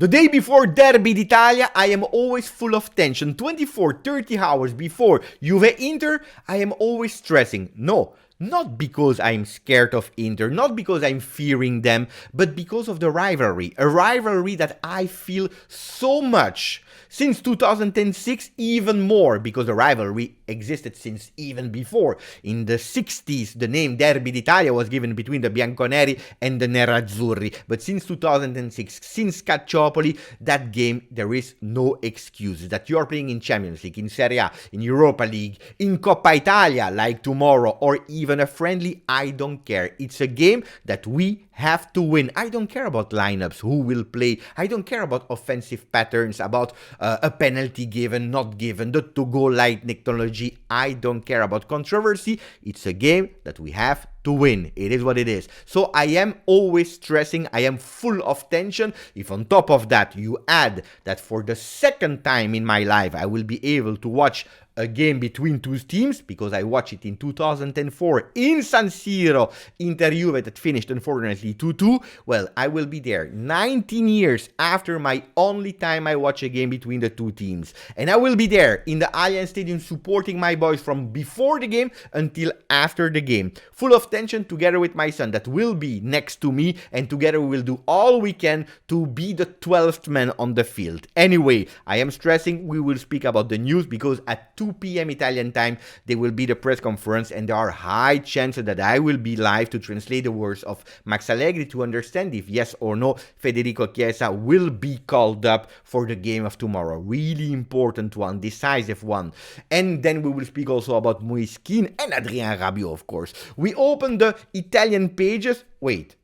The day before Derby d'Italia, I am always full of tension. 24-30 hours before Juve Inter, I am always stressing. No, not because I'm scared of Inter, not because I'm fearing them, but because of the rivalry. A rivalry that I feel so much. Since 2006, even more, because the rivalry existed since even before. In the 60s, the name Derby d'Italia was given between the Bianconeri and the Nerazzurri. But since 2006, since Calciopoli, that game, there is no excuse. That you're playing in Champions League, in Serie A, in Europa League, in Coppa Italia, like tomorrow, or even a friendly, I don't care. It's a game that we have to win. I don't care about lineups, who will play. I don't care about offensive patterns, about a penalty given, not given, the to-goal line technology. I don't care about controversy. It's a game that we have to win. It is what it is. So I am always stressing. I am full of tension. If on top of that you add that for the second time in my life I will be able to watch a game between two teams, because I watched it in 2004 in San Siro, Inter-Juve, that finished unfortunately 2-2. Well, I will be there 19 years after my only time I watch a game between the two teams. And I will be there in the Allianz Stadium supporting my boys from before the game until after the game. Full of tension, together with my son that will be next to me, and together we will do all we can to be the 12th man on the field. Anyway, I am stressing. We will speak about the news, because at 2 p.m. Italian time, there will be the press conference, and there are high chances that I will be live to translate the words of Max Allegri to understand if yes or no Federico Chiesa will be called up for the game of tomorrow. Really important one, decisive one. And then we will speak also about Moise Kean and Adrien Rabiot, of course. We open the Italian pages. Wait.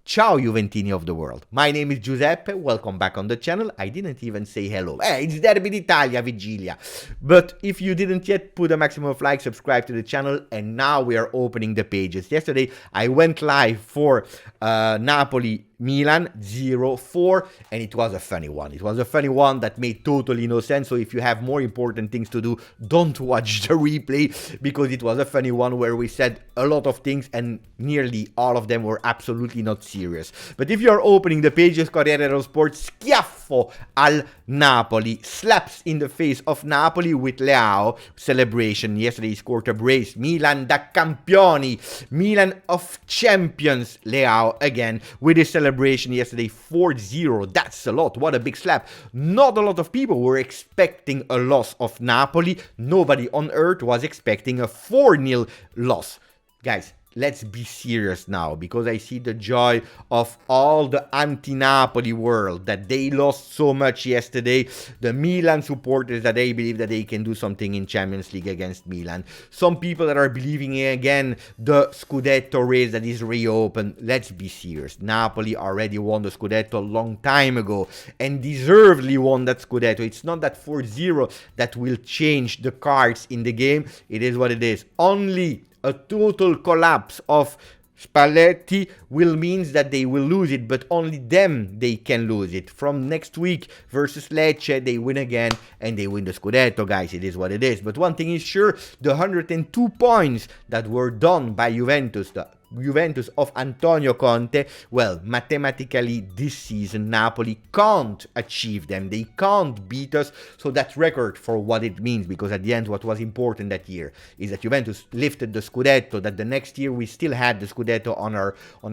Ciao Juventini of the world. My name is Giuseppe, welcome back on the channel. I didn't even say hello. Hey, it's Derby d'Italia, Vigilia. But if you didn't yet, put a maximum of like, subscribe to the channel, and now we are opening the pages. Yesterday, I went live for Napoli Milan 0-4, and it was a funny one. It was a funny one that made totally no sense. So if you have more important things to do, don't watch the replay, because it was a funny one where we said a lot of things and nearly all of them were absolutely not serious. But if you are opening the pages, Corriere dello Sport, schiaffo al Napoli, slaps in the face of Napoli with Leao celebration. Yesterday he scored a brace. Milan da campioni, Milan of champions. Leao again with his celebration yesterday, 4-0. That's a lot. What a big slap. Not a lot of people were expecting a loss of Napoli. Nobody on earth was expecting a 4-0 loss. Guys, let's be serious now, because I see the joy of all the anti-Napoli world that they lost so much yesterday. The Milan supporters that they believe that they can do something in Champions League against Milan. Some people that are believing again the Scudetto race that is reopened. Let's be serious. Napoli already won the Scudetto a long time ago and deservedly won that Scudetto. It's not that 4-0 that will change the cards in the game. It is what it is. Only a total collapse of Spalletti will mean that they will lose it, but only them they can lose it. From next week versus Lecce, they win again and they win the Scudetto, guys. It is what it is. But one thing is sure, the 102 points that were done by Juventus, the Juventus of Antonio Conte, well, mathematically this season Napoli can't achieve them. They can't beat us. So that record for what it means, because at the end what was important that year is that Juventus lifted the Scudetto, that the next year we still had the Scudetto on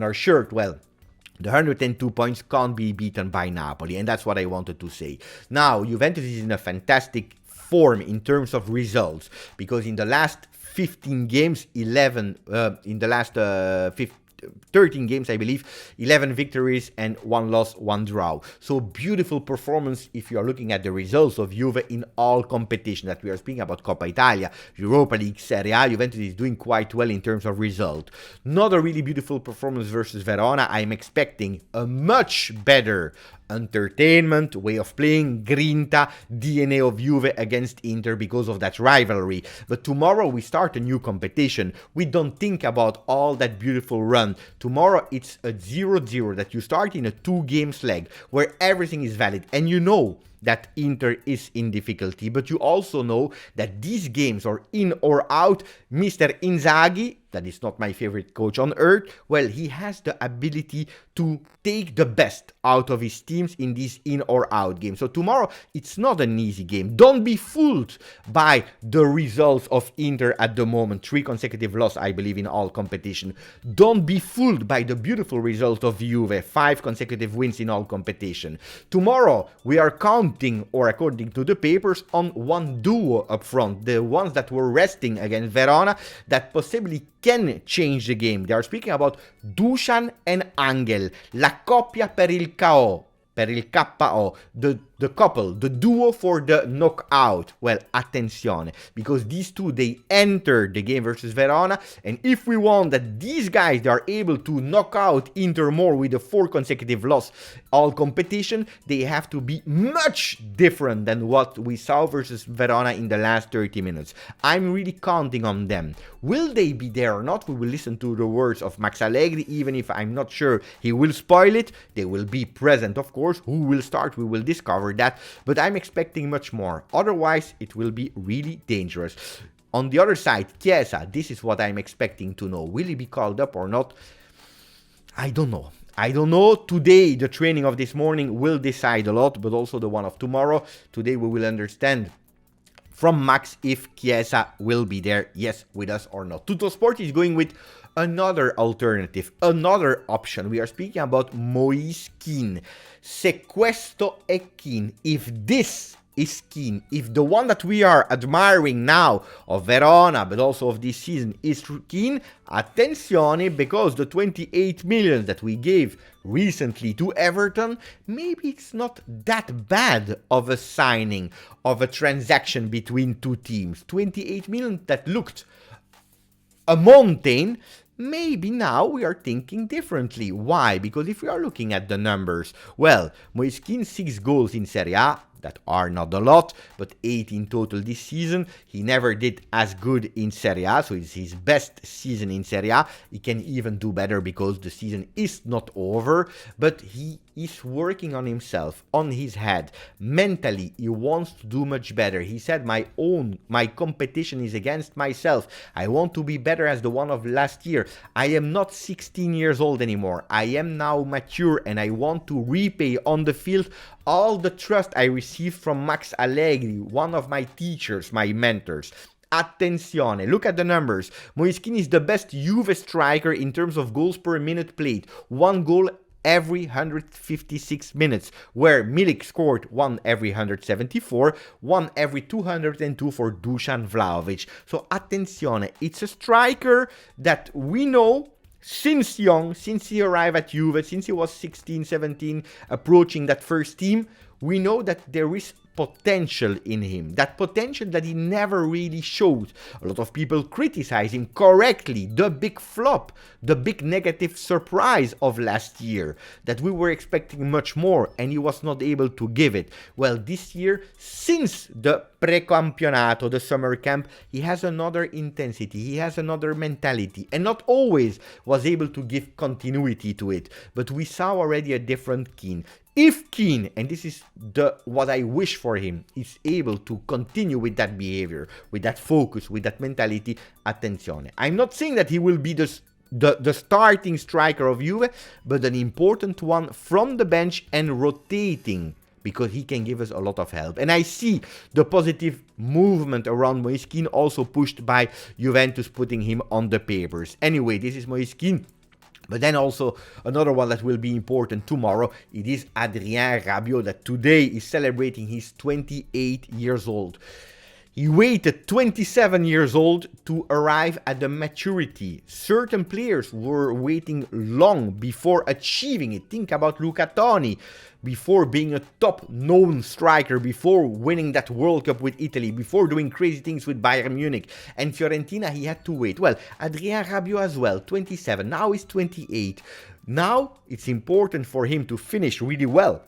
our shirt. Well, the 102 points can't be beaten by Napoli, and that's what I wanted to say. Now, Juventus is in a fantastic form in terms of results, because in the last 15 games, 13 games, I believe, 11 victories and 1 loss, 1 draw. So beautiful performance if you are looking at the results of Juve in all competition. That we are speaking about Coppa Italia, Europa League, Serie A. Juventus is doing quite well in terms of result. Not a really beautiful performance versus Verona. I'm expecting a much better entertainment, way of playing, grinta, DNA of Juve against Inter because of that rivalry. But tomorrow we start a new competition. We don't think about all that beautiful run. Tomorrow it's a 0-0 that you start in a 2-game leg where everything is valid, and you know that Inter is in difficulty, but you also know that these games are in or out. Mr. Inzaghi that is not my favorite coach on earth, well, he has the ability to take the best out of his teams in these in or out games. So tomorrow, it's not an easy game. Don't be fooled by the results of Inter at the moment. 3 consecutive losses, I believe, in all competition. Don't be fooled by the beautiful result of Juve. 5 consecutive wins in all competition. Tomorrow, we are counting, or according to the papers, on one duo up front. The ones that were resting against Verona that possibly can change the game. They are speaking about Dusan and Angel. La coppia per il KO. Per il KO, the couple, the duo for the knockout. Well, attenzione, because these two, they enter the game versus Verona, and if we want that these guys, they are able to knock out Inter more with a 4 consecutive loss all competition, they have to be much different than what we saw versus Verona in the last 30 minutes. I'm really counting on them. Will they be there or not? We will listen to the words of Max Allegri, even if I'm not sure he will spoil it. They will be present, of course. Who will start? We will discover that. But I'm expecting much more. Otherwise, it will be really dangerous. On the other side, Chiesa, this is what I'm expecting to know. Will he be called up or not? I don't know. I don't know. Today, the training of this morning will decide a lot, but also the one of tomorrow. Today, we will understand from Max if Chiesa will be there, yes, with us or not. Tuttosport is going with another alternative, another option. We are speaking about Moise Kean. Se questo è Kean, if this is Kean, if the one that we are admiring now of Verona, but also of this season, is Kean, attenzione, because the 28 million that we gave recently to Everton, maybe it's not that bad of a signing, of a transaction between two teams. 28 million that looked a mountain. Maybe now we are thinking differently. Why? Because if we are looking at the numbers, well, Moise Kean 6 goals in Serie A, that are not a lot, but 8 in total this season. He never did as good in Serie A, so it's his best season in Serie A. He can even do better because the season is not over, but he is working on himself, on his head. Mentally, he wants to do much better. He said, my competition is against myself. I want to be better as the one of last year. I am not 16 years old anymore. I am now mature and I want to repay on the field all the trust I received from Max Allegri, one of my teachers, my mentors. Attenzione, look at the numbers. Moise Kean is the best Juve striker in terms of goals per minute played. 1 goal every 156 minutes, where Milik scored 1 every 174, 1 every 202 for Dusan Vlahovic. So attenzione, it's a striker that we know since young, since he arrived at Juve, since he was 16, 17, approaching that first team, we know that there is potential in him, that potential that he never really showed. A lot of people criticize him correctly, the big flop, the big negative surprise of last year, that we were expecting much more and he was not able to give it. Well, this year, since the precampionato, the summer camp, he has another intensity, he has another mentality, and not always was able to give continuity to it, but we saw already a different Kean. If Kean, and this is what I wish for him, is able to continue with that behavior, with that focus, with that mentality, attenzione. I'm not saying that he will be the starting striker of Juve, but an important one from the bench and rotating, because he can give us a lot of help. And I see the positive movement around Moise Kean, also pushed by Juventus putting him on the papers. Anyway, this is Moise Kean. But then also another one that will be important tomorrow, it is Adrien Rabiot, that today is celebrating his 28 years old. He waited 27 years old to arrive at the maturity. Certain players were waiting long before achieving it. Think about Luca Toni, before being a top-known striker, before winning that World Cup with Italy, before doing crazy things with Bayern Munich. And Fiorentina, he had to wait. Well, Adrien Rabiot as well, 27. Now he's 28. Now it's important for him to finish really well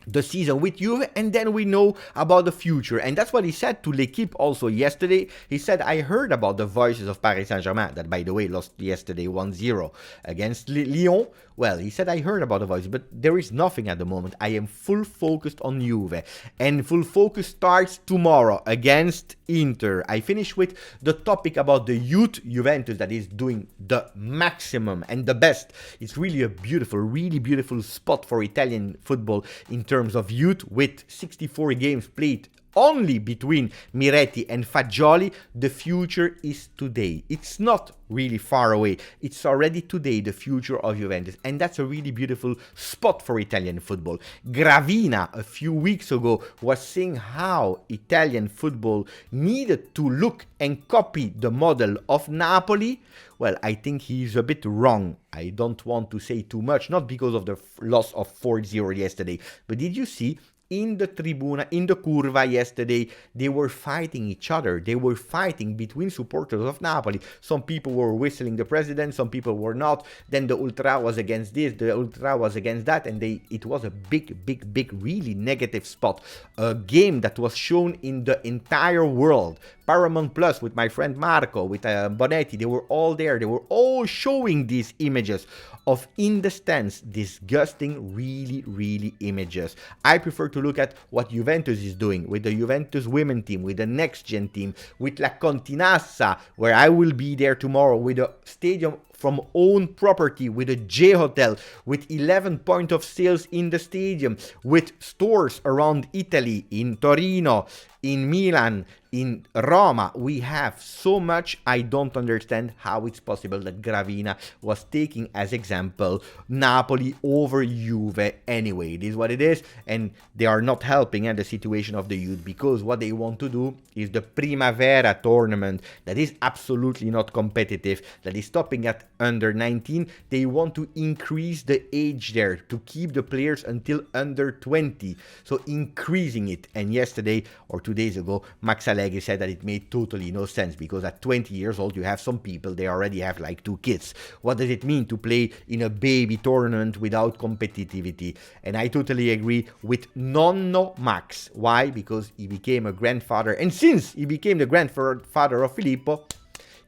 the season with Juve, and then we know about the future. And that's what he said to L'Equipe also yesterday. He said, I heard about the voices of Paris Saint-Germain, that by the way lost yesterday 1-0 against Lyon. Well, he said, I heard about the voice, but there is nothing at the moment. I am full focused on Juve. And full focus starts tomorrow against Inter. I finish with the topic about the youth Juventus that is doing the maximum and the best. It's really a beautiful, really beautiful spot for Italian football in terms of youth, with 64 games played only between Miretti and Fagioli. The future is today. It's not really far away. It's already today, the future of Juventus. And that's a really beautiful spot for Italian football. Gravina, a few weeks ago, was saying how Italian football needed to look and copy the model of Napoli. Well, I think he's a bit wrong. I don't want to say too much, not because of the loss of 4-0 yesterday. But did you see? In the tribuna, in the curva yesterday, they were fighting each other. They were fighting between supporters of Napoli. Some people were whistling the president, some people were not. Then the ultra was against this, the ultra was against that, and it was a big, really negative spot. A game that was shown in the entire world. Paramount Plus with my friend Marco, with Bonetti, they were all there. They were all showing these images of, in the stands, disgusting, really images. I prefer to look at what Juventus is doing with the Juventus women team, with the next gen team, with La Continassa, where I will be there tomorrow, with a stadium from own property, with a J Hotel, with 11 points of sales in the stadium, with stores around Italy, in Torino, in Milan, in Roma. We have so much. I don't understand how it's possible that Gravina was taking as example Napoli over Juve. Anyway, it is what it is, and they are not helping the situation of the youth, because what they want to do is the Primavera tournament that is absolutely not competitive, that is stopping at under 19. They want to increase the age there to keep the players until under 20, so increasing it. And yesterday or 2 days ago, Max Allegri said that it made totally no sense, because at 20 years old you have some people, they already have like 2 kids. What does it mean to play in a baby tournament without competitivity? And I totally agree with Nonno Max. Why? Because he became a grandfather, and since he became the grandfather of Filippo,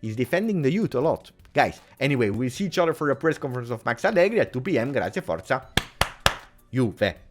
he's defending the youth a lot. Guys, anyway, we'll see each other for a press conference of Max Allegri at 2 p.m. Grazie, forza, Juve.